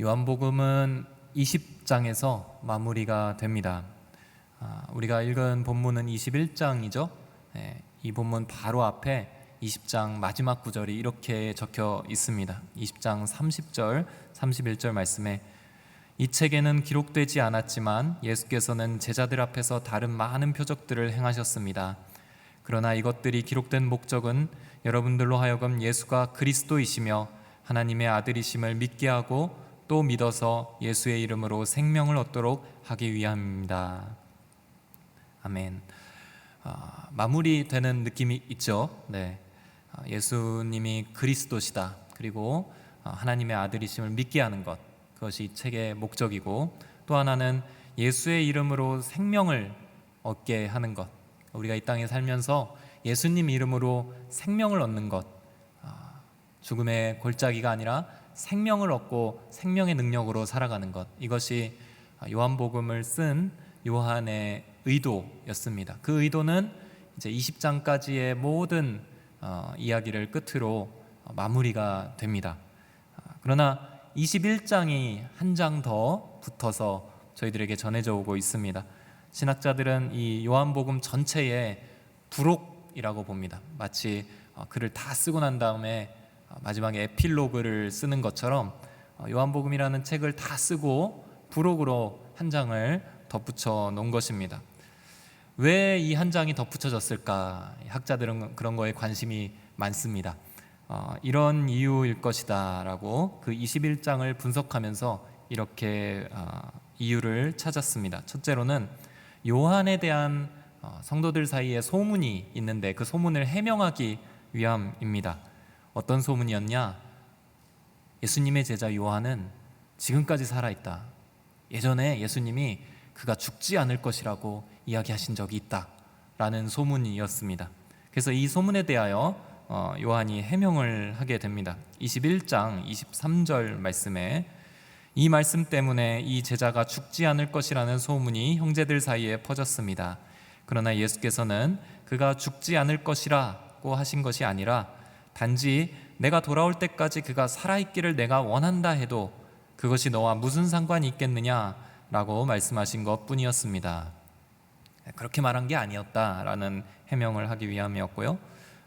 요한복음은 20장에서 마무리가 됩니다. 우리가 읽은 본문은 21장이죠. 이 본문 바로 앞에 20장 마지막 구절이 이렇게 적혀 있습니다. 20장 30절, 31절 말씀에 이 책에는 기록되지 않았지만 예수께서는 제자들 앞에서 다른 많은 표적들을 행하셨습니다. 그러나 이것들이 기록된 목적은 여러분들로 하여금 예수가 그리스도이시며 하나님의 아들이심을 믿게 하고 또 믿어서 예수의 이름으로 생명을 얻도록 하기 위함입니다. 아멘. 마무리되는 느낌이 있죠. 예수님이 그리스도시다. 그리고 하나님의 아들이심을 믿게 하는 것, 그것이 이 책의 목적이고, 또 하나는 예수의 이름으로 생명을 얻게 하는 것. 우리가 이 땅에 살면서 예수님 이름으로 생명을 얻는 것, 죽음의 골짜기가 아니라 생명을 얻고 생명의 능력으로 살아가는 것, 이것이 요한복음을 쓴 요한의 의도였습니다. 그 의도는 이제 20장까지의 모든 이야기를 끝으로 마무리가 됩니다. 그러나 21장이 한 장 더 붙어서 저희들에게 전해져 오고 있습니다. 신학자들은 이 요한복음 전체에 부록이라고 봅니다. 마치 글을 다 쓰고 난 다음에 마지막에 에필로그를 쓰는 것처럼 요한복음이라는 책을 다 쓰고 부록으로 한 장을 덧붙여 놓은 것입니다. 왜 이 한 장이 덧붙여졌을까? 학자들은 그런 거에 관심이 많습니다. 이런 이유일 것이다 라고 그 21장을 분석하면서 이렇게 이유를 찾았습니다. 첫째로는 요한에 대한 성도들 사이에 소문이 있는데 그 소문을 해명하기 위함입니다. 어떤 소문이었냐? 예수님의 제자 요한은 지금까지 살아있다. 예전에 예수님이 그가 죽지 않을 것이라고 이야기하신 적이 있다 라는 소문이었습니다. 그래서 이 소문에 대하여 요한이 해명을 하게 됩니다. 21장 23절 말씀에 이 말씀 때문에 이 제자가 죽지 않을 것이라는 소문이 형제들 사이에 퍼졌습니다. 그러나 예수께서는 그가 죽지 않을 것이라고 하신 것이 아니라 단지 내가 돌아올 때까지 그가 살아있기를 내가 원한다 해도 그것이 너와 무슨 상관이 있겠느냐라고 말씀하신 것뿐이었습니다. 그렇게 말한 게 아니었다라는 해명을 하기 위함이었고요.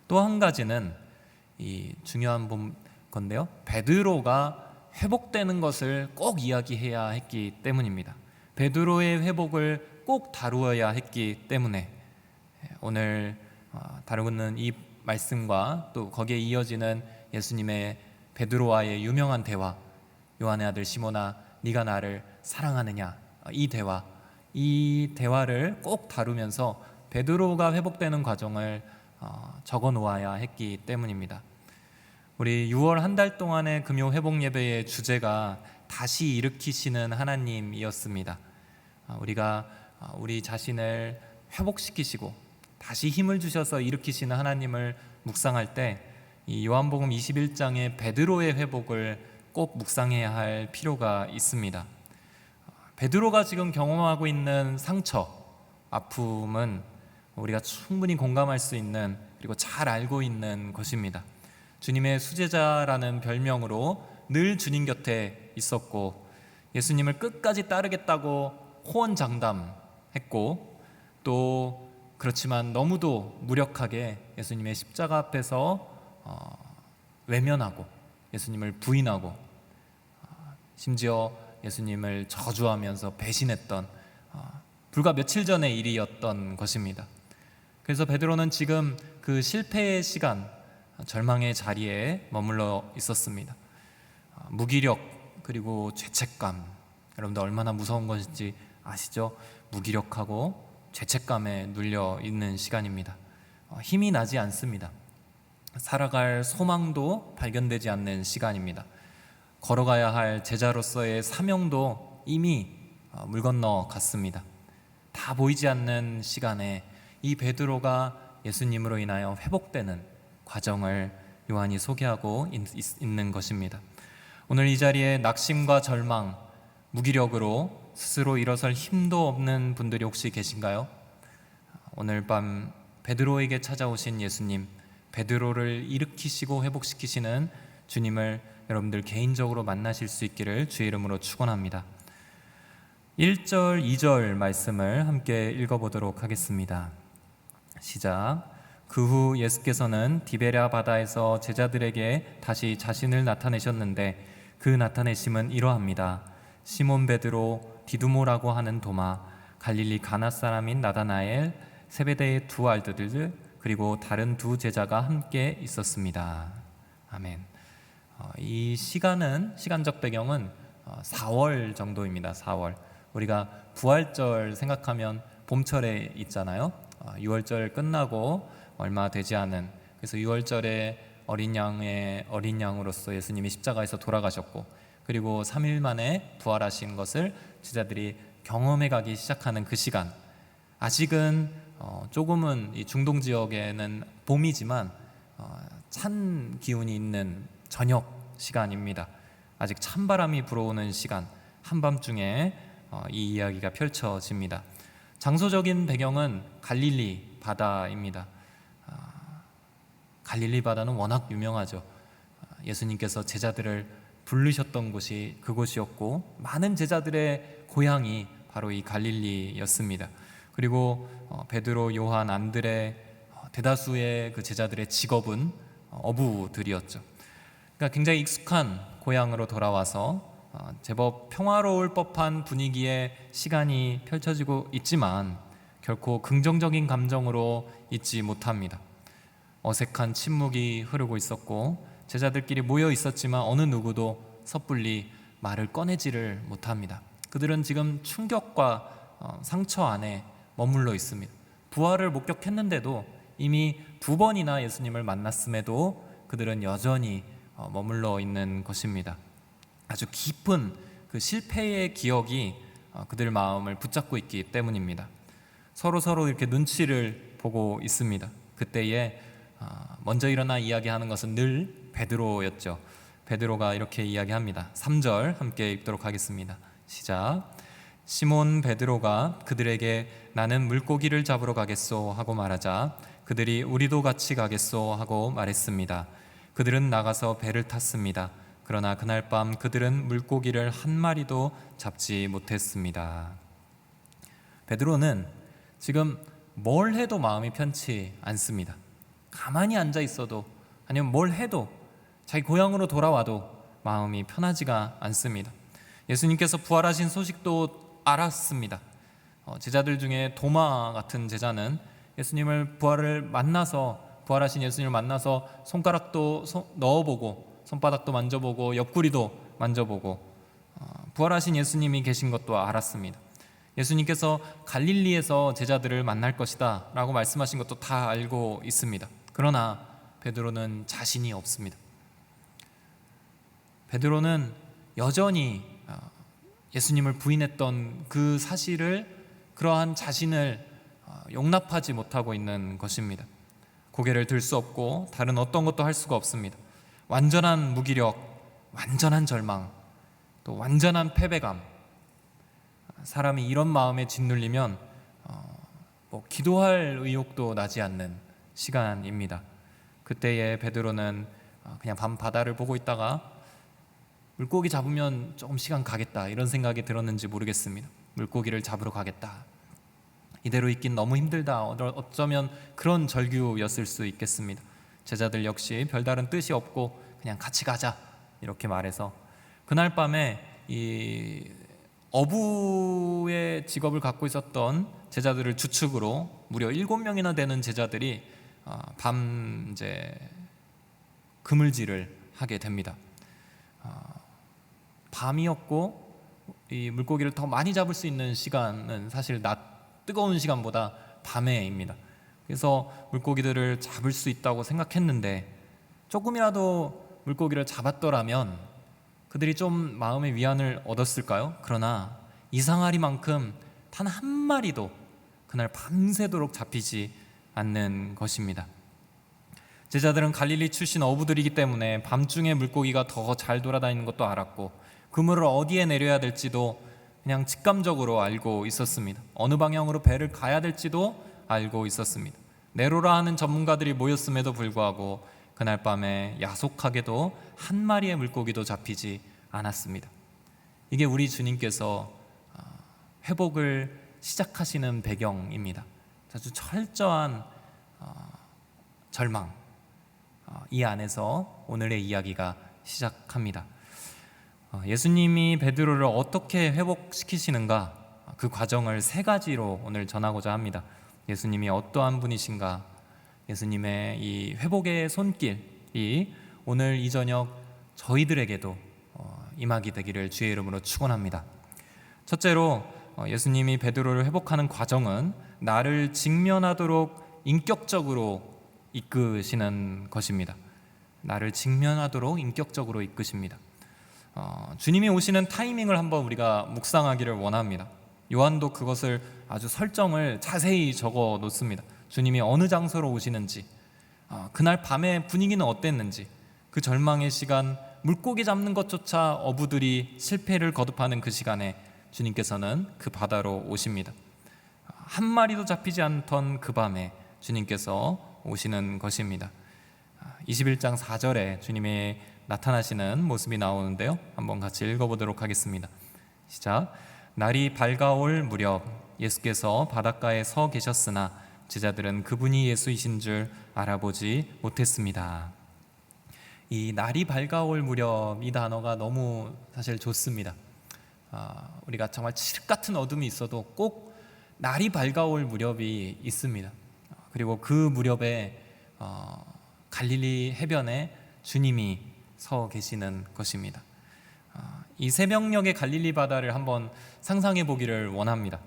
또 한 가지는 이 중요한 건데요, 베드로가 회복되는 것을 꼭 이야기해야 했기 때문입니다. 베드로의 회복을 꼭 다루어야 했기 때문에 오늘 다루는 이 말씀과 또 거기에 이어지는 예수님의 베드로와의 유명한 대화, 요한의 아들 시몬아 네가 나를 사랑하느냐, 이 대화를 꼭 다루면서 베드로가 회복되는 과정을 적어 놓아야 했기 때문입니다. 우리 6월 한 달 동안의 금요 회복 예배의 주제가 다시 일으키시는 하나님이었습니다. 우리가 우리 자신을 회복시키시고 다시 힘을 주셔서 일으키시는 하나님을 묵상할 때 이 요한복음 21장의 베드로의 회복을 꼭 묵상해야 할 필요가 있습니다. 베드로가 지금 경험하고 있는 상처, 아픔은 우리가 충분히 공감할 수 있는, 그리고 잘 알고 있는 것입니다. 주님의 수제자라는 별명으로 늘 주님 곁에 있었고 예수님을 끝까지 따르겠다고 호언장담했고, 또 그렇지만 너무도 무력하게 예수님의 십자가 앞에서 외면하고 예수님을 부인하고 심지어 예수님을 저주하면서 배신했던 불과 며칠 전의 일이었던 것입니다. 그래서 베드로는 지금 그 실패의 시간, 절망의 자리에 머물러 있었습니다. 무기력 그리고 죄책감, 여러분들 얼마나 무서운 것인지 아시죠? 무기력하고 죄책감에 눌려 있는 시간입니다. 힘이 나지 않습니다. 살아갈 소망도 발견되지 않는 시간입니다. 걸어가야 할 제자로서의 사명도 이미 물 건너 갔습니다. 다 보이지 않는 시간에 이 베드로가 예수님으로 인하여 회복되는 과정을 요한이 소개하고 있는 것입니다. 오늘 이 자리에 낙심과 절망, 무기력으로 스스로 일어설 힘도 없는 분들이 혹시 계신가요? 오늘 밤 베드로에게 찾아오신 예수님, 베드로를 일으키시고 회복시키시는 주님을 여러분들 개인적으로 만나실 수 있기를 주의 이름으로 축원합니다. 1절, 2절 말씀을 함께 읽어보도록 하겠습니다. 시작. 그 후 예수께서는 디베랴 바다에서 제자들에게 다시 자신을 나타내셨는데 그 나타내심은 이러합니다. 시몬 베드로, 디두모라고 하는 도마, 갈릴리 가나 사람인 나다나엘, 세베대의 두 아들들, 그리고 다른 두 제자가 함께 있었습니다. 아멘. 이 시간적 배경은 4월 정도입니다. 4월. 우리가 부활절 생각하면 봄철에 있잖아요. 6월절 끝나고 얼마 되지 않은, 그래서 6월절에 어린 양으로서 예수님이 십자가에서 돌아가셨고, 그리고 3일 만에 부활하신 것을 제자들이 경험해 가기 시작하는 그 시간. 아직은 조금은 이 중동 지역에는 봄이지만 찬 기운이 있는 저녁 시간입니다. 아직 찬바람이 불어오는 시간, 한밤중에 이 이야기가 펼쳐집니다. 장소적인 배경은 갈릴리 바다입니다. 갈릴리 바다는 워낙 유명하죠. 예수님께서 제자들을 부르셨던 곳이 그곳이었고, 많은 제자들의 고향이 바로 이 갈릴리였습니다. 그리고 베드로, 요한, 안드레, 대다수의 그 제자들의 직업은 어부들이었죠. 그러니까 굉장히 익숙한 고향으로 돌아와서 제법 평화로울 법한 분위기의 시간이 펼쳐지고 있지만 결코 긍정적인 감정으로 있지 못합니다. 어색한 침묵이 흐르고 있었고, 제자들끼리 모여 있었지만 어느 누구도 섣불리 말을 꺼내지를 못합니다. 그들은 지금 충격과 상처 안에 머물러 있습니다. 부활을 목격했는데도 이미 2번이나 예수님을 만났음에도 그들은 여전히 머물러 있는 것입니다. 아주 깊은 그 실패의 기억이 그들 마음을 붙잡고 있기 때문입니다. 서로 이렇게 눈치를 보고 있습니다. 그때에 먼저 일어나 이야기하는 것은 늘 베드로였죠. 베드로가 이렇게 이야기합니다. 3절 함께 읽도록 하겠습니다. 시작. 시몬 베드로가 그들에게 나는 물고기를 잡으러 가겠소 하고 말하자 그들이 우리도 같이 가겠소 하고 말했습니다. 그들은 나가서 배를 탔습니다. 그러나 그날 밤 그들은 물고기를 한 마리도 잡지 못했습니다. 베드로는 지금 뭘 해도 마음이 편치 않습니다. 가만히 앉아 있어도, 아니면 뭘 해도, 자기 고향으로 돌아와도 마음이 편하지가 않습니다. 예수님께서 부활하신 소식도 알았습니다. 제자들 중에 도마 같은 제자는 예수님을 부활하신 예수님을 만나서 손가락도 넣어보고 손바닥도 만져보고 옆구리도 만져보고 부활하신 예수님이 계신 것도 알았습니다. 예수님께서 갈릴리에서 제자들을 만날 것이다 라고 말씀하신 것도 다 알고 있습니다. 그러나 베드로는 자신이 없습니다. 베드로는 여전히 예수님을 부인했던 그 사실을, 그러한 자신을 용납하지 못하고 있는 것입니다. 고개를 들 수 없고 다른 어떤 것도 할 수가 없습니다. 완전한 무기력, 완전한 절망, 또 완전한 패배감. 사람이 이런 마음에 짓눌리면 기도할 의욕도 나지 않는 시간입니다. 그때의 베드로는 그냥 밤 바다를 보고 있다가 물고기 잡으면 조금 시간 가겠다 이런 생각이 들었는지 모르겠습니다. 물고기를 잡으러 가겠다. 이대로 있긴 너무 힘들다. 어쩌면 그런 절규였을 수 있겠습니다. 제자들 역시 별다른 뜻이 없고 그냥 같이 가자 이렇게 말해서 그날 밤에 이 어부의 직업을 갖고 있었던 제자들을 주축으로 무려 7명이나 되는 제자들이 밤 그물질을 하게 됩니다. 밤이었고 이 물고기를 더 많이 잡을 수 있는 시간은 사실 뜨거운 시간보다 밤에입니다. 그래서 물고기들을 잡을 수 있다고 생각했는데 조금이라도 물고기를 잡았더라면 그들이 좀 마음의 위안을 얻었을까요? 그러나 이상하리만큼 단 한 마리도 그날 밤새도록 잡히지 않는 것입니다. 제자들은 갈릴리 출신 어부들이기 때문에 밤중에 물고기가 더 잘 돌아다니는 것도 알았고 그물을 어디에 내려야 될지도 그냥 직감적으로 알고 있었습니다. 어느 방향으로 배를 가야 될지도 알고 있었습니다. 내로라 하는 전문가들이 모였음에도 불구하고 그날 밤에 야속하게도 한 마리의 물고기도 잡히지 않았습니다. 이게 우리 주님께서 회복을 시작하시는 배경입니다. 아주 철저한 절망, 이 안에서 오늘의 이야기가 시작합니다. 예수님이 베드로를 어떻게 회복시키시는가, 그 과정을 세 가지로 오늘 전하고자 합니다. 예수님이 어떠한 분이신가, 예수님의 이 회복의 손길이 오늘 이 저녁 저희들에게도 임하게 되기를 주의 이름으로 축원합니다. 첫째로 예수님이 베드로를 회복하는 과정은 나를 직면하도록 인격적으로 이끄시는 것입니다. 나를 직면하도록 인격적으로 이끄십니다. 주님이 오시는 타이밍을 한번 우리가 묵상하기를 원합니다. 요한도 그것을 아주 설정을 자세히 적어 놓습니다. 주님이 어느 장소로 오시는지, 그날 밤의 분위기는 어땠는지, 그 절망의 시간, 물고기 잡는 것조차 어부들이 실패를 거듭하는 그 시간에 주님께서는 그 바다로 오십니다. 한 마리도 잡히지 않던 그 밤에 주님께서 오시는 것입니다. 21장 4절에 주님의 나타나시는 모습이 나오는데요, 한번 같이 읽어보도록 하겠습니다. 시작. 날이 밝아올 무렵 예수께서 바닷가에 서 계셨으나 제자들은 그분이 예수이신 줄 알아보지 못했습니다. 이 날이 밝아올 무렵, 이 단어가 너무 사실 좋습니다. 우리가 정말 칠흑 같은 어둠이 있어도 꼭 날이 밝아올 무렵이 있습니다. 그리고 그 무렵에 갈릴리 해변에 주님이 서 계시는 것입니다. 이 새벽녘의 갈릴리 바다를 한번 상상해 보기를 원합니다.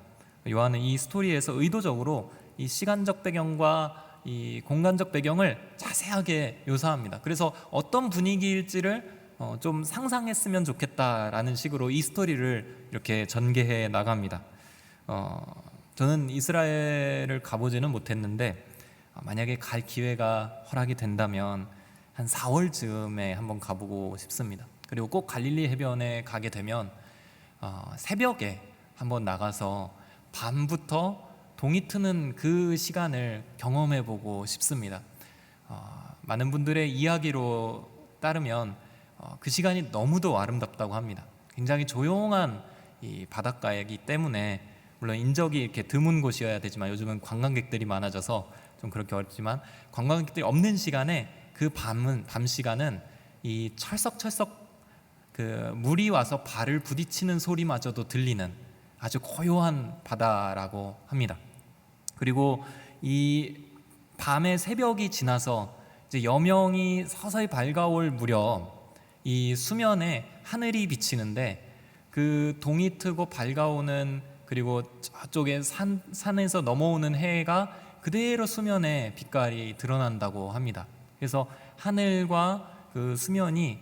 요한은 이 스토리에서 의도적으로 이 시간적 배경과 이 공간적 배경을 자세하게 묘사합니다. 그래서 어떤 분위기일지를 좀 상상했으면 좋겠다라는 식으로 이 스토리를 이렇게 전개해 나갑니다. 저는 이스라엘을 가보지는 못했는데 만약에 갈 기회가 허락이 된다면 한 4월쯤에 한번 가보고 싶습니다. 그리고 꼭 갈릴리 해변에 가게 되면 새벽에 한번 나가서 밤부터 동이 트는 그 시간을 경험해보고 싶습니다. 많은 분들의 이야기로 따르면 그 시간이 너무도 아름답다고 합니다. 굉장히 조용한 이 바닷가이기 때문에, 물론 인적이 이렇게 드문 곳이어야 되지만 요즘은 관광객들이 많아져서 좀 그렇게 어렵지만, 관광객들이 없는 시간에 그 밤 시간은 이 철썩철썩 그 물이 와서 발을 부딪히는 소리마저도 들리는 아주 고요한 바다라고 합니다. 그리고 이 밤의 새벽이 지나서 이제 여명이 서서히 밝아올 무렵 이 수면에 하늘이 비치는데, 그 동이 트고 밝아오는, 그리고 저쪽에 산에서 넘어오는 해가 그대로 수면에 빛깔이 드러난다고 합니다. 그래서 하늘과 그 수면이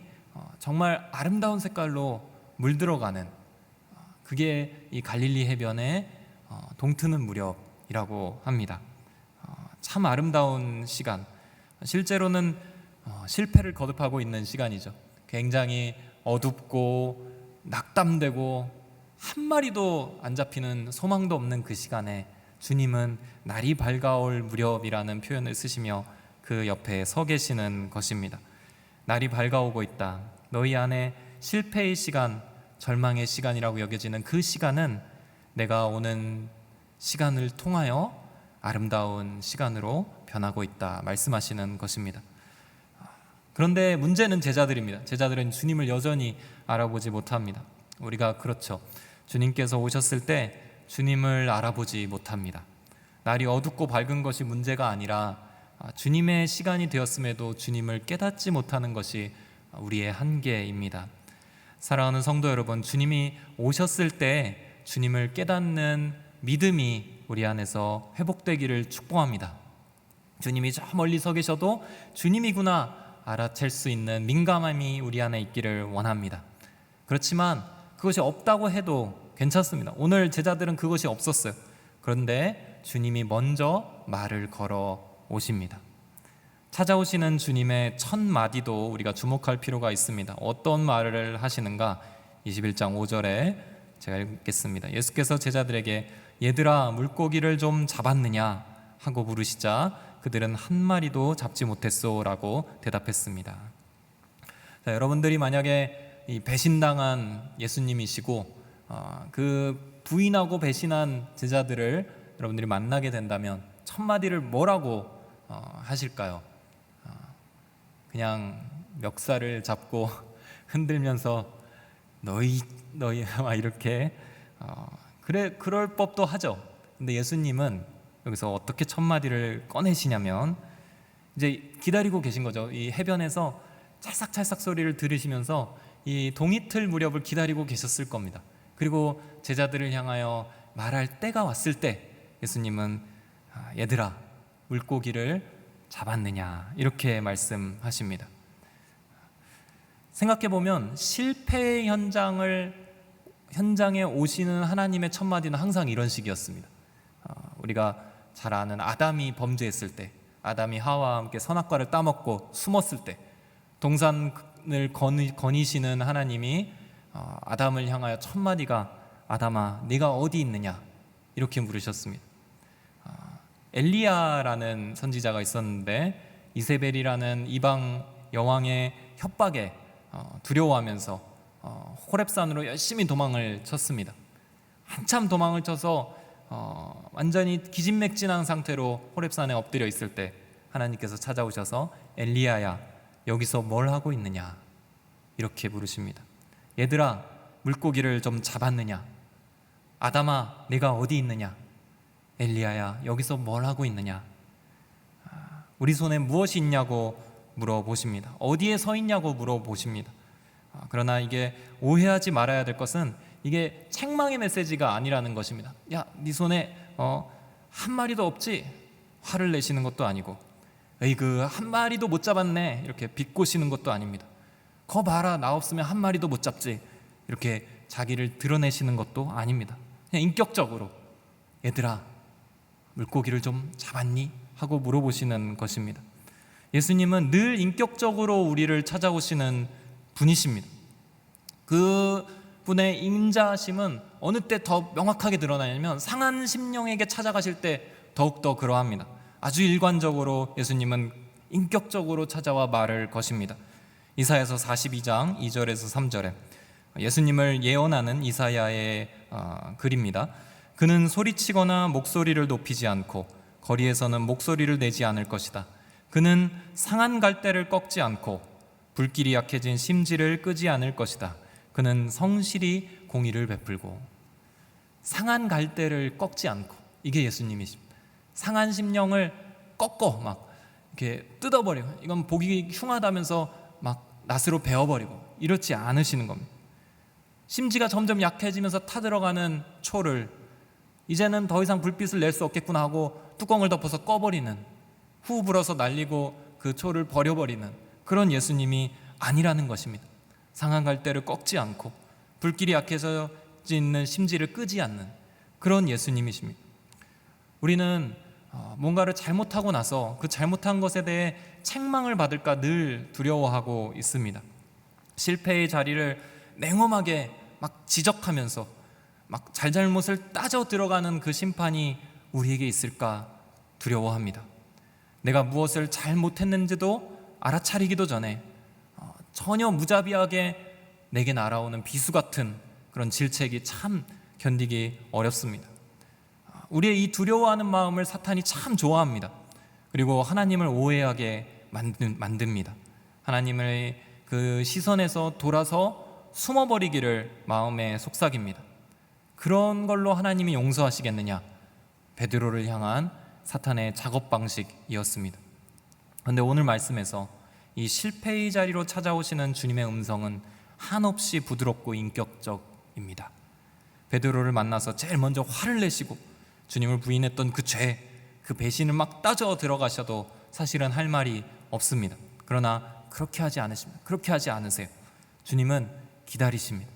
정말 아름다운 색깔로 물들어가는, 그게 이 갈릴리 해변의 동트는 무렵이라고 합니다. 참 아름다운 시간, 실제로는 실패를 거듭하고 있는 시간이죠. 굉장히 어둡고 낙담되고 한 마리도 안 잡히는, 소망도 없는 그 시간에 주님은 날이 밝아올 무렵이라는 표현을 쓰시며 그 옆에 서 계시는 것입니다. 날이 밝아오고 있다. 너희 안에 실패의 시간, 절망의 시간이라고 여겨지는 그 시간은 내가 오는 시간을 통하여 아름다운 시간으로 변하고 있다 말씀하시는 것입니다. 그런데 문제는 제자들입니다. 제자들은 주님을 여전히 알아보지 못합니다. 우리가 그렇죠. 주님께서 오셨을 때 주님을 알아보지 못합니다. 날이 어둡고 밝은 것이 문제가 아니라 주님의 시간이 되었음에도 주님을 깨닫지 못하는 것이 우리의 한계입니다. 사랑하는 성도 여러분, 주님이 오셨을 때 주님을 깨닫는 믿음이 우리 안에서 회복되기를 축복합니다. 주님이 저 멀리 서 계셔도 주님이구나 알아챌 수 있는 민감함이 우리 안에 있기를 원합니다. 그렇지만 그것이 없다고 해도 괜찮습니다. 오늘 제자들은 그것이 없었어요. 그런데 주님이 먼저 말을 걸어 오십니다. 찾아오시는 주님의 첫 마디도 우리가 주목할 필요가 있습니다. 어떤 말을 하시는가? 21장 5절에 제가 읽겠습니다. 예수께서 제자들에게 얘들아 물고기를 좀 잡았느냐 하고 물으시자 그들은 한 마리도 잡지 못했소라고 대답했습니다. 자, 여러분들이 만약에 이 배신당한 예수님이시고 그 부인하고 배신한 제자들을 여러분들이 만나게 된다면 첫 마디를 뭐라고 하실까요? 그냥 멱살을 잡고 흔들면서 너희 막 이렇게 그럴 법도 하죠. 근데 예수님은 여기서 어떻게 첫 마디를 꺼내시냐면 이제 기다리고 계신 거죠. 이 해변에서 찰싹찰싹 소리를 들으시면서 이 동이틀 무렵을 기다리고 계셨을 겁니다. 그리고 제자들을 향하여 말할 때가 왔을 때 예수님은 얘들아 물고기를 잡았느냐 이렇게 말씀하십니다. 생각해보면 실패의 현장에 오시는 하나님의 첫 마디는 항상 이런 식이었습니다. 우리가 잘 아는 아담이 범죄했을 때, 아담이 하와와 함께 선악과를 따먹고 숨었을 때 동산을 거니시는 하나님이 아담을 향하여 첫 마디가 아담아 네가 어디 있느냐 이렇게 물으셨습니다. 엘리야라는 선지자가 있었는데 이세벨이라는 이방 여왕의 협박에 두려워하면서 호렙산으로 열심히 도망을 쳤습니다. 한참 도망을 쳐서 완전히 기진맥진한 상태로 호렙산에 엎드려 있을 때 하나님께서 찾아오셔서 엘리야야 여기서 뭘 하고 있느냐 이렇게 부르십니다. 얘들아 물고기를 좀 잡았느냐? 아담아 내가 어디 있느냐? 엘리야야 여기서 뭘 하고 있느냐? 우리 손에 무엇이 있냐고 물어보십니다. 어디에 서 있냐고 물어보십니다. 그러나 이게 오해하지 말아야 될 것은 이게 책망의 메시지가 아니라는 것입니다. 야, 네 손에 한 마리도 없지? 화를 내시는 것도 아니고 에이그 한 마리도 못 잡았네 이렇게 비꼬시는 것도 아닙니다. 거 봐라 나 없으면 한 마리도 못 잡지 이렇게 자기를 드러내시는 것도 아닙니다. 그냥 인격적으로 얘들아 물고기를 좀 잡았니? 하고 물어보시는 것입니다. 예수님은 늘 인격적으로 우리를 찾아오시는 분이십니다. 그 분의 인자하심은 어느 때 더 명확하게 드러나냐면 상한 심령에게 찾아가실 때 더욱더 그러합니다. 아주 일관적으로 예수님은 인격적으로 찾아와 말을 거십니다. 이사야서 42장 2절에서 3절에 예수님을 예언하는 이사야의 글입니다. 그는 소리치거나 목소리를 높이지 않고 거리에서는 목소리를 내지 않을 것이다. 그는 상한 갈대를 꺾지 않고 불길이 약해진 심지를 끄지 않을 것이다. 그는 성실히 공의를 베풀고. 상한 갈대를 꺾지 않고, 이게 예수님이십니다. 상한 심령을 꺾어 막 이렇게 뜯어버리고, 이건 보기 흉하다면서 막 낫으로 베어버리고 이렇지 않으시는 겁니다. 심지가 점점 약해지면서 타들어가는 초를 이제는 더 이상 불빛을 낼 수 없겠구나 하고 뚜껑을 덮어서 꺼버리는, 후 불어서 날리고 그 초를 버려버리는 그런 예수님이 아니라는 것입니다. 상한 갈대를 꺾지 않고 불길이 약해져 있는 심지를 끄지 않는 그런 예수님이십니다. 우리는 뭔가를 잘못하고 나서 그 잘못한 것에 대해 책망을 받을까 늘 두려워하고 있습니다. 실패의 자리를 냉엄하게 막 지적하면서 막 잘잘못을 따져 들어가는 그 심판이 우리에게 있을까 두려워합니다. 내가 무엇을 잘못했는지도 알아차리기도 전에 전혀 무자비하게 내게 날아오는 비수 같은 그런 질책이 참 견디기 어렵습니다. 우리의 이 두려워하는 마음을 사탄이 참 좋아합니다. 그리고 하나님을 오해하게 만듭니다. 하나님의 그 시선에서 돌아서 숨어버리기를 마음에 속삭입니다. 그런 걸로 하나님이 용서하시겠느냐? 베드로를 향한 사탄의 작업 방식이었습니다. 그런데 오늘 말씀에서 이 실패의 자리로 찾아오시는 주님의 음성은 한없이 부드럽고 인격적입니다. 베드로를 만나서 제일 먼저 화를 내시고 주님을 부인했던 그 죄, 그 배신을 막 따져 들어가셔도 사실은 할 말이 없습니다. 그러나 그렇게 하지 않으십니다. 그렇게 하지 않으세요. 주님은 기다리십니다.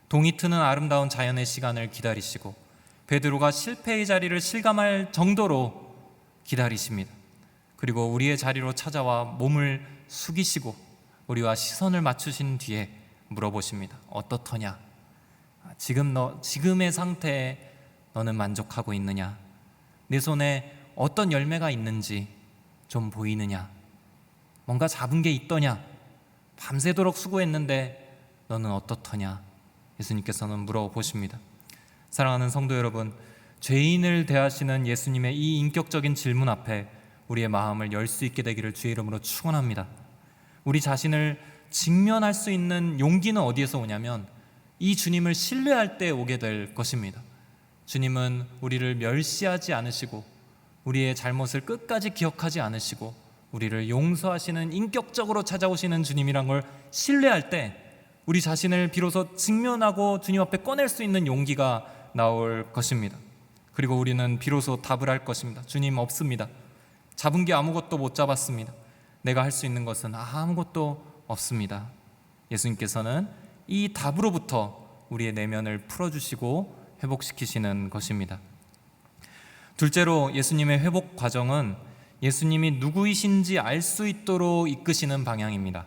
동이 트는 아름다운 자연의 시간을 기다리시고 베드로가 실패의 자리를 실감할 정도로 기다리십니다. 그리고 우리의 자리로 찾아와 몸을 숙이시고 우리와 시선을 맞추신 뒤에 물어보십니다. 어떻더냐? 지금의 상태에 너는 만족하고 있느냐? 내 손에 어떤 열매가 있는지 좀 보이느냐? 뭔가 잡은 게 있더냐? 밤새도록 수고했는데 너는 어떻더냐? 예수님께서는 물어보십니다. 사랑하는 성도 여러분, 죄인을 대하시는 예수님의 이 인격적인 질문 앞에 우리의 마음을 열 수 있게 되기를 주의 이름으로 축원합니다. 우리 자신을 직면할 수 있는 용기는 어디에서 오냐면 이 주님을 신뢰할 때 오게 될 것입니다. 주님은 우리를 멸시하지 않으시고 우리의 잘못을 끝까지 기억하지 않으시고 우리를 용서하시는, 인격적으로 찾아오시는 주님이란 걸 신뢰할 때 우리 자신을 비로소 직면하고 주님 앞에 꺼낼 수 있는 용기가 나올 것입니다. 그리고 우리는 비로소 답을 할 것입니다. 주님, 없습니다. 잡은 게 아무것도 못 잡았습니다. 내가 할 수 있는 것은 아무것도 없습니다. 예수님께서는 이 답으로부터 우리의 내면을 풀어주시고 회복시키시는 것입니다. 둘째로, 예수님의 회복 과정은 예수님이 누구이신지 알 수 있도록 이끄시는 방향입니다.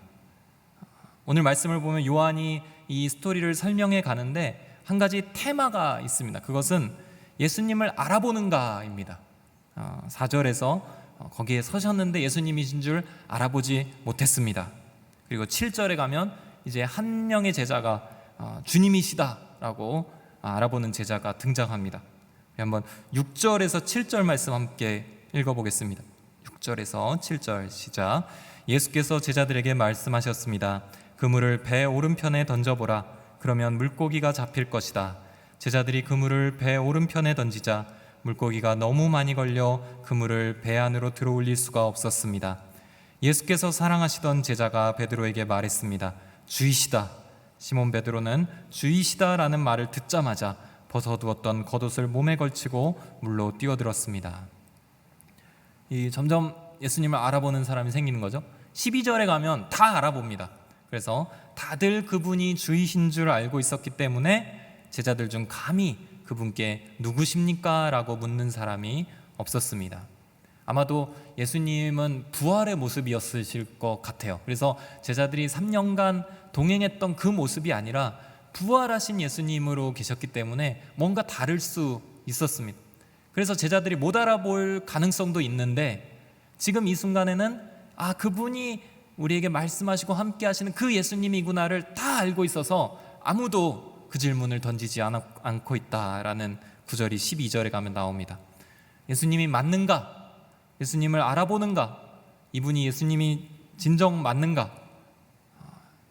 오늘 말씀을 보면 요한이 이 스토리를 설명해 가는데 한 가지 테마가 있습니다. 그것은 예수님을 알아보는가입니다. 4절에서 거기에 서셨는데 예수님이신 줄 알아보지 못했습니다. 그리고 7절에 가면 이제 한 명의 제자가 주님이시다라고 알아보는 제자가 등장합니다. 한번 6절에서 7절 말씀 함께 읽어보겠습니다. 6절에서 7절 시작. 예수께서 제자들에게 말씀하셨습니다. 그물을 배 오른편에 던져보라. 그러면 물고기가 잡힐 것이다. 제자들이 그물을 배 오른편에 던지자 물고기가 너무 많이 걸려 그물을 배 안으로 들어올릴 수가 없었습니다. 예수께서 사랑하시던 제자가 베드로에게 말했습니다. 주이시다. 시몬 베드로는 주이시다라는 말을 듣자마자 벗어두었던 겉옷을 몸에 걸치고 물로 뛰어들었습니다. 점점 예수님을 알아보는 사람이 생기는 거죠. 12절에 가면 다 알아봅니다. 그래서 다들 그분이 주이신 줄 알고 있었기 때문에 제자들 중 감히 그분께 누구십니까? 라고 묻는 사람이 없었습니다. 아마도 예수님은 부활의 모습이었으실 것 같아요. 그래서 제자들이 3년간 동행했던 그 모습이 아니라 부활하신 예수님으로 계셨기 때문에 뭔가 다를 수 있었습니다. 그래서 제자들이 못 알아볼 가능성도 있는데 지금 이 순간에는 그분이 우리에게 말씀하시고 함께 하시는 그 예수님이구나를 다 알고 있어서 아무도 그 질문을 던지지 않고 있다라는 구절이 12절에 가면 나옵니다. 예수님이 맞는가? 예수님을 알아보는가? 이분이 예수님이 진정 맞는가?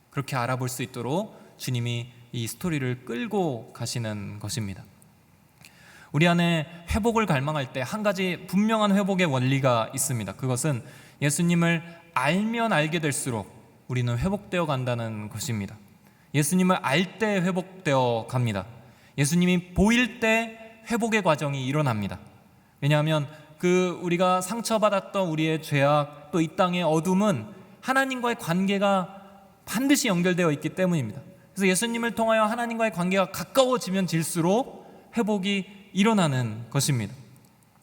그렇게 알아볼 수 있도록 주님이 이 스토리를 끌고 가시는 것입니다. 우리 안에 회복을 갈망할 때 한 가지 분명한 회복의 원리가 있습니다. 그것은 예수님을 알면 알게 될수록 우리는 회복되어 간다는 것입니다. 예수님을 알 때 회복되어 갑니다. 예수님이 보일 때 회복의 과정이 일어납니다. 왜냐하면 우리가 상처받았던 우리의 죄악, 또 이 땅의 어둠은 하나님과의 관계가 반드시 연결되어 있기 때문입니다. 그래서 예수님을 통하여 하나님과의 관계가 가까워지면 질수록 회복이 일어나는 것입니다.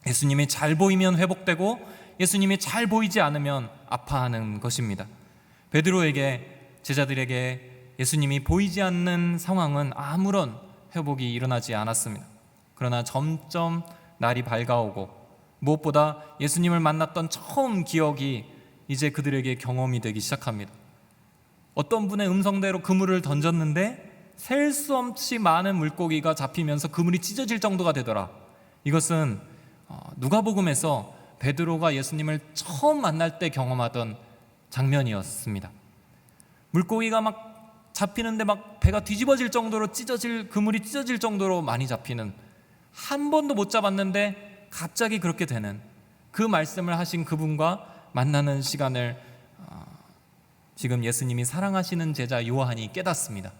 예수님이 잘 보이면 회복되고 예수님이 잘 보이지 않으면 아파하는 것입니다. 베드로에게, 제자들에게 예수님이 보이지 않는 상황은 아무런 회복이 일어나지 않았습니다. 그러나 점점 날이 밝아오고 무엇보다 예수님을 만났던 처음 기억이 이제 그들에게 경험이 되기 시작합니다. 어떤 분의 음성대로 그물을 던졌는데 셀 수 없이 많은 물고기가 잡히면서 그물이 찢어질 정도가 되더라. 이것은 누가복음에서 베드로가 예수님을 처음 만날 때 경험하던 장면이었습니다. 물고기가 막 잡히는데 막 배가 뒤집어질 정도로 그물이 찢어질 정도로 많이 잡히는, 한 번도 못 잡았는데 갑자기 그렇게 되는 그 말씀을 하신 그분과 만나는 시간을 지금 예수님이 사랑하시는 제자 요한이 깨닫습니다.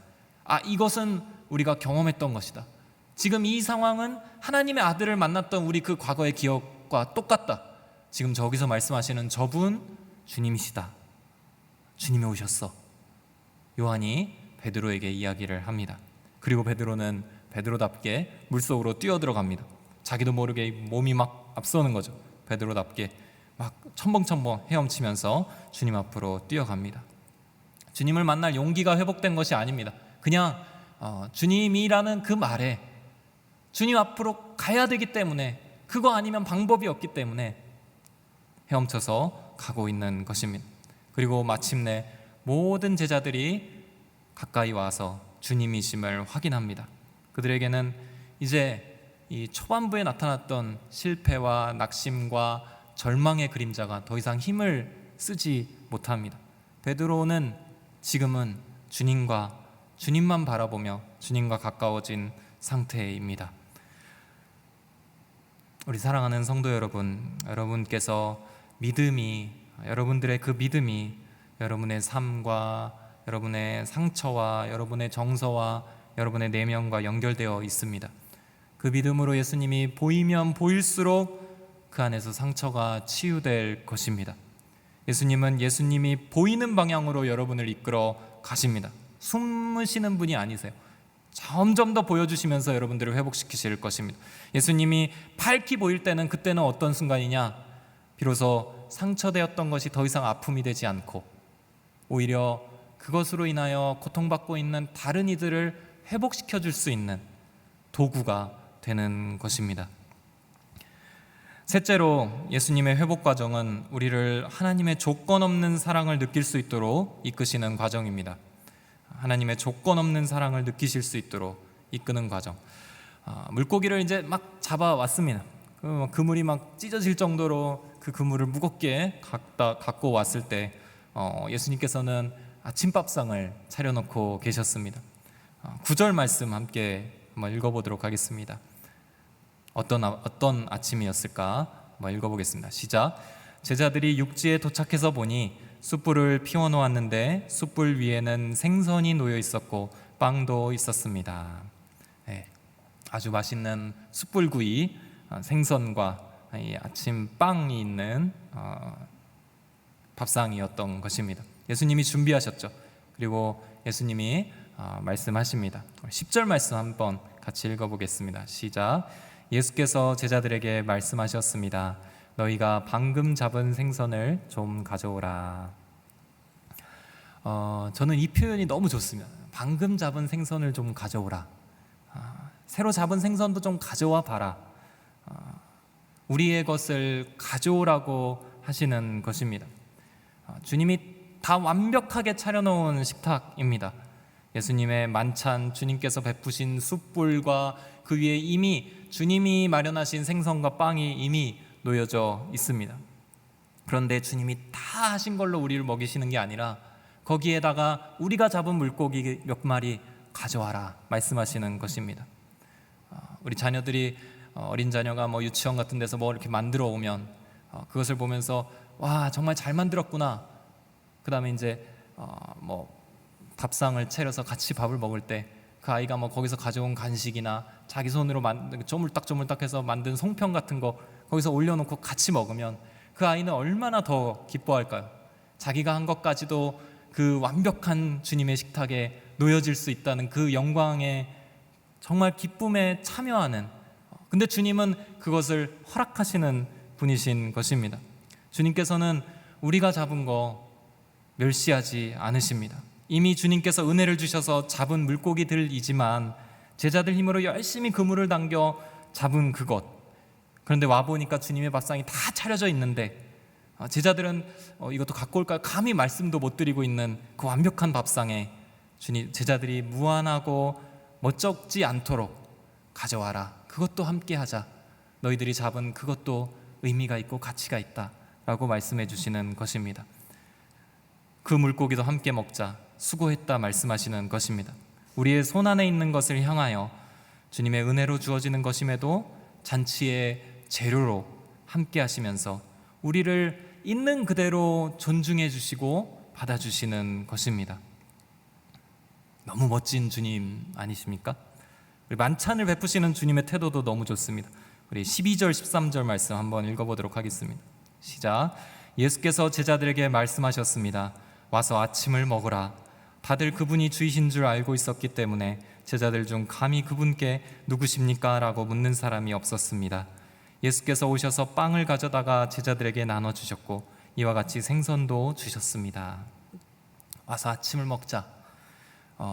이것은 우리가 경험했던 것이다. 지금 이 상황은 하나님의 아들을 만났던 우리 그 과거의 기억과 똑같다. 지금 저기서 말씀하시는 저분 주님이시다. 주님이 오셨어. 요한이 베드로에게 이야기를 합니다. 그리고 베드로는 베드로답게 물속으로 뛰어들어갑니다. 자기도 모르게 몸이 막 앞서는 거죠. 베드로답게 막 첨벙첨벙 헤엄치면서 주님 앞으로 뛰어갑니다. 주님을 만날 용기가 회복된 것이 아닙니다. 그냥 주님이라는 그 말에 주님 앞으로 가야 되기 때문에, 그거 아니면 방법이 없기 때문에 헤엄쳐서 가고 있는 것입니다. 그리고 마침내 모든 제자들이 가까이 와서 주님이심을 확인합니다. 그들에게는 이제 이 초반부에 나타났던 실패와 낙심과 절망의 그림자가 더 이상 힘을 쓰지 못합니다. 베드로는 지금은 주님만 바라보며 주님과 가까워진 상태입니다. 우리 사랑하는 성도 여러분, 여러분께서 여러분들의 그 믿음이 여러분의 삶과 여러분의 상처와 여러분의 정서와 여러분의 내면과 연결되어 있습니다. 그 믿음으로 예수님이 보이면 보일수록 그 안에서 상처가 치유될 것입니다. 예수님이 보이는 방향으로 여러분을 이끌어 가십니다. 숨으시는 분이 아니세요. 점점 더 보여주시면서 여러분들을 회복시키실 것입니다. 예수님이 밝히 보일 때는 그때는 어떤 순간이냐? 비로소 상처되었던 것이 더 이상 아픔이 되지 않고 오히려 그것으로 인하여 고통받고 있는 다른 이들을 회복시켜 줄 수 있는 도구가 되는 것입니다. 셋째로 예수님의 회복 과정은 우리를 하나님의 조건 없는 사랑을 느낄 수 있도록 이끄시는 과정입니다. 하나님의 조건 없는 사랑을 느끼실 수 있도록 이끄는 과정. 물고기를 이제 막 잡아왔습니다. 그물이 막 찢어질 정도로 그 그물을 무겁게 갖고 왔을 때 예수님께서는 아침밥상을 차려놓고 계셨습니다. 9절 말씀 함께 한번 읽어보도록 하겠습니다. 어떤 아침이었을까? 한번 읽어보겠습니다. 시작. 제자들이 육지에 도착해서 보니 숯불을 피워놓았는데 숯불 위에는 생선이 놓여 있었고 빵도 있었습니다. 네, 아주 맛있는 숯불구이, 생선과 아침 빵이 있는 밥상이었던 것입니다. 예수님이 준비하셨죠. 그리고 예수님이 말씀하십니다. 10절 말씀 한번 같이 읽어보겠습니다. 시작. 예수께서 제자들에게 말씀하셨습니다. 너희가 방금 잡은 생선을 좀 가져오라. 저는 이 표현이 너무 좋습니다. 방금 잡은 생선을 좀 가져오라. 새로 잡은 생선도 좀 가져와 봐라. 우리의 것을 가져오라고 하시는 것입니다. 주님이 다 완벽하게 차려놓은 식탁입니다. 예수님의 만찬, 주님께서 베푸신 숯불과 그 위에 이미 주님이 마련하신 생선과 빵이 이미 놓여져 있습니다. 그런데 주님이 다 하신 걸로 우리를 먹이시는 게 아니라 거기에다가 우리가 잡은 물고기 몇 마리 가져와라 말씀하시는 것입니다. 우리 자녀들이 어린 자녀가 유치원 같은 데서 이렇게 만들어 오면 그것을 보면서 와 정말 잘 만들었구나. 그 다음에 이제 밥상을 차려서 같이 밥을 먹을 때 그 아이가 거기서 가져온 간식이나 자기 손으로 쪼물딱쪼물딱해서 만든 송편 같은 거 거기서 올려놓고 같이 먹으면 그 아이는 얼마나 더 기뻐할까요? 자기가 한 것까지도 그 완벽한 주님의 식탁에 놓여질 수 있다는 그 영광에 정말 기쁨에 참여하는, 근데 주님은 그것을 허락하시는 분이신 것입니다. 주님께서는 우리가 잡은 거 멸시하지 않으십니다. 이미 주님께서 은혜를 주셔서 잡은 물고기들이지만 제자들 힘으로 열심히 그물을 당겨 잡은 그것, 그런데 와보니까 주님의 밥상이 다 차려져 있는데 제자들은 이것도 갖고 올까요? 감히 말씀도 못 드리고 있는 그 완벽한 밥상에 제자들이 무안하고 멋쩍지 않도록 가져와라. 그것도 함께 하자. 너희들이 잡은 그것도 의미가 있고 가치가 있다 라고 말씀해 주시는 것입니다. 그 물고기도 함께 먹자. 수고했다 말씀하시는 것입니다. 우리의 손안에 있는 것을 향하여 주님의 은혜로 주어지는 것임에도 잔치의 재료로 함께 하시면서 우리를 있는 그대로 존중해 주시고 받아주시는 것입니다. 너무 멋진 주님 아니십니까? 우리 만찬을 베푸시는 주님의 태도도 너무 좋습니다. 우리 12절 13절 말씀 한번 읽어보도록 하겠습니다. 시작. 예수께서 제자들에게 말씀하셨습니다. 와서 아침을 먹으라. 다들 그분이 주이신 줄 알고 있었기 때문에 제자들 중 감히 그분께 누구십니까? 라고 묻는 사람이 없었습니다. 예수께서 오셔서 빵을 가져다가 제자들에게 나눠주셨고 이와 같이 생선도 주셨습니다. 와서 아침을 먹자.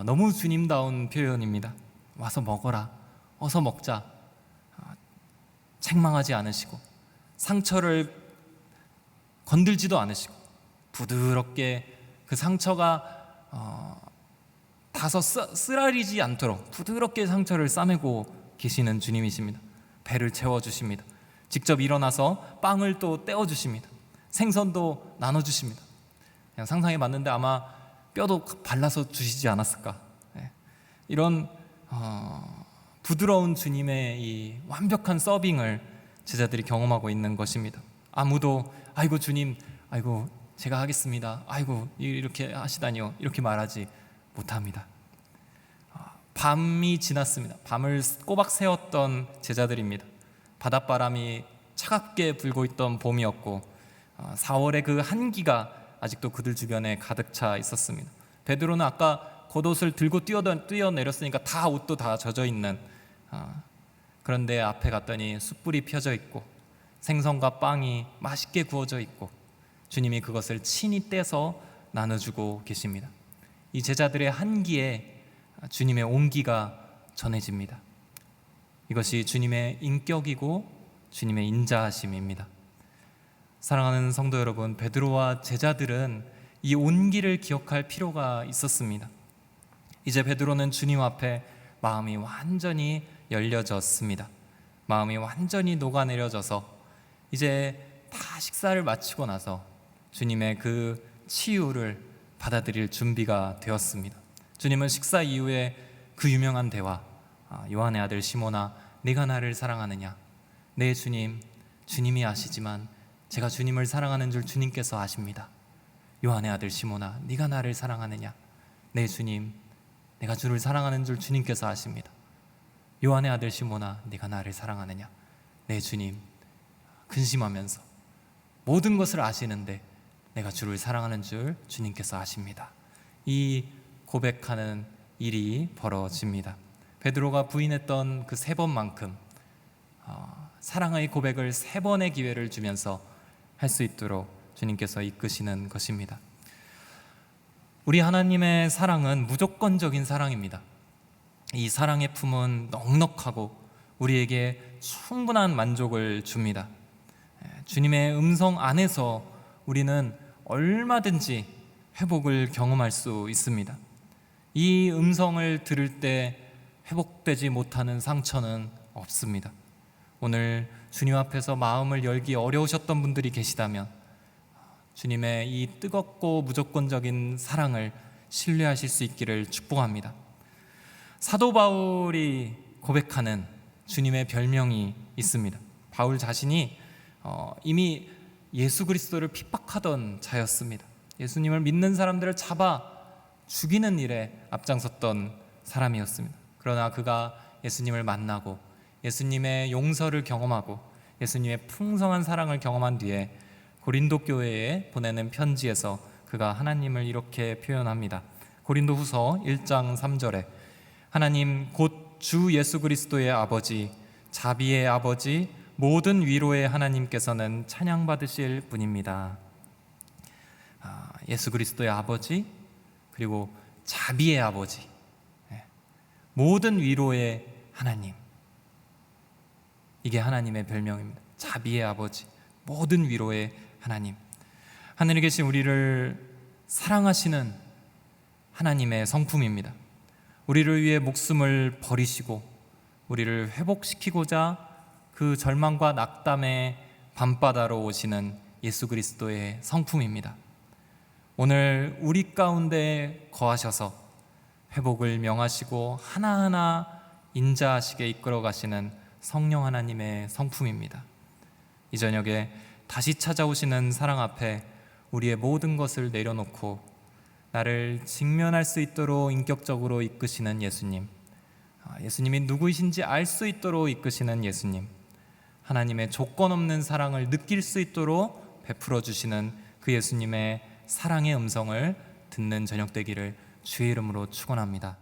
너무 주님다운 표현입니다. 와서 먹어라. 어서 먹자. 책망하지 않으시고 상처를 건들지도 않으시고 부드럽게 그 상처가 다소 쓰라리지 않도록 부드럽게 상처를 싸매고 계시는 주님이십니다. 배를 채워주십니다. 직접 일어나서 빵을 또 떼어주십니다. 생선도 나눠주십니다. 그냥 상상해 봤는데 아마 뼈도 발라서 주시지 않았을까. 이런 부드러운 주님의 이 완벽한 서빙을 제자들이 경험하고 있는 것입니다. 아무도 아이고 주님, 아이고 제가 하겠습니다, 아이고 이렇게 하시다니요, 이렇게 말하지 못합니다. 밤이 지났습니다. 밤을 꼬박 새웠던 제자들입니다. 바닷바람이 차갑게 불고 있던 봄이었고 4월의 그 한기가 아직도 그들 주변에 가득 차 있었습니다. 베드로는 아까 겉옷을 들고 뛰어내렸으니까 다 옷도 다 젖어 있는, 그런데 앞에 갔더니 숯불이 펴져 있고 생선과 빵이 맛있게 구워져 있고 주님이 그것을 친히 떼서 나눠주고 계십니다. 이 제자들의 한기에 주님의 온기가 전해집니다. 이것이 주님의 인격이고 주님의 인자하심입니다. 사랑하는 성도 여러분, 베드로와 제자들은 이 온기를 기억할 필요가 있었습니다. 이제 베드로는 주님 앞에 마음이 완전히 열려졌습니다. 마음이 완전히 녹아내려져서 이제 다 식사를 마치고 나서 주님의 그 치유를 받아들일 준비가 되었습니다. 주님은 식사 이후에 그 유명한 대화, 요한의 아들 시몬아 네가 나를 사랑하느냐. 네 주님, 주님이 아시지만 제가 주님을 사랑하는 줄 주님께서 아십니다. 요한의 아들 시몬아 네가 나를 사랑하느냐. 네 주님, 내가 주를 사랑하는 줄 주님께서 아십니다. 요한의 아들 시몬아 네가 나를 사랑하느냐. 네 주님, 근심하면서 모든 것을 아시는데 내가 주를 사랑하는 줄 주님께서 아십니다. 이 고백하는 일이 벌어집니다. 베드로가 부인했던 그 3번만큼 사랑의 고백을 3번의 기회를 주면서 할 수 있도록 주님께서 이끄시는 것입니다. 우리 하나님의 사랑은 무조건적인 사랑입니다. 이 사랑의 품은 넉넉하고 우리에게 충분한 만족을 줍니다. 주님의 음성 안에서 우리는 얼마든지 회복을 경험할 수 있습니다. 이 음성을 들을 때 회복되지 못하는 상처는 없습니다. 오늘 주님 앞에서 마음을 열기 어려우셨던 분들이 계시다면 주님의 이 뜨겁고 무조건적인 사랑을 신뢰하실 수 있기를 축복합니다. 사도 바울이 고백하는 주님의 별명이 있습니다. 바울 자신이 이미 예수 그리스도를 핍박하던 자였습니다. 예수님을 믿는 사람들을 잡아 죽이는 일에 앞장섰던 사람이었습니다. 그러나 그가 예수님을 만나고 예수님의 용서를 경험하고 예수님의 풍성한 사랑을 경험한 뒤에 고린도 교회에 보내는 편지에서 그가 하나님을 이렇게 표현합니다. 고린도후서 1장 3절에 하나님 곧 주 예수 그리스도의 아버지, 자비의 아버지, 모든 위로의 하나님께서는 찬양받으실 분입니다. 예수 그리스도의 아버지, 그리고 자비의 아버지, 모든 위로의 하나님, 이게 하나님의 별명입니다. 자비의 아버지, 모든 위로의 하나님. 하늘에 계신 우리를 사랑하시는 하나님의 성품입니다. 우리를 위해 목숨을 버리시고 우리를 회복시키고자 그 절망과 낙담의 밤바다로 오시는 예수 그리스도의 성품입니다. 오늘 우리 가운데 거하셔서 회복을 명하시고 하나하나 인자하시게 이끌어 가시는 성령 하나님의 성품입니다. 이 저녁에 다시 찾아오시는 사랑 앞에 우리의 모든 것을 내려놓고 나를 직면할 수 있도록 인격적으로 이끄시는 예수님, 예수님이 누구이신지 알 수 있도록 이끄시는 예수님, 하나님의 조건 없는 사랑을 느낄 수 있도록 베풀어 주시는 그 예수님의 사랑의 음성을 듣는 저녁 되기를 주의 이름으로 축원합니다.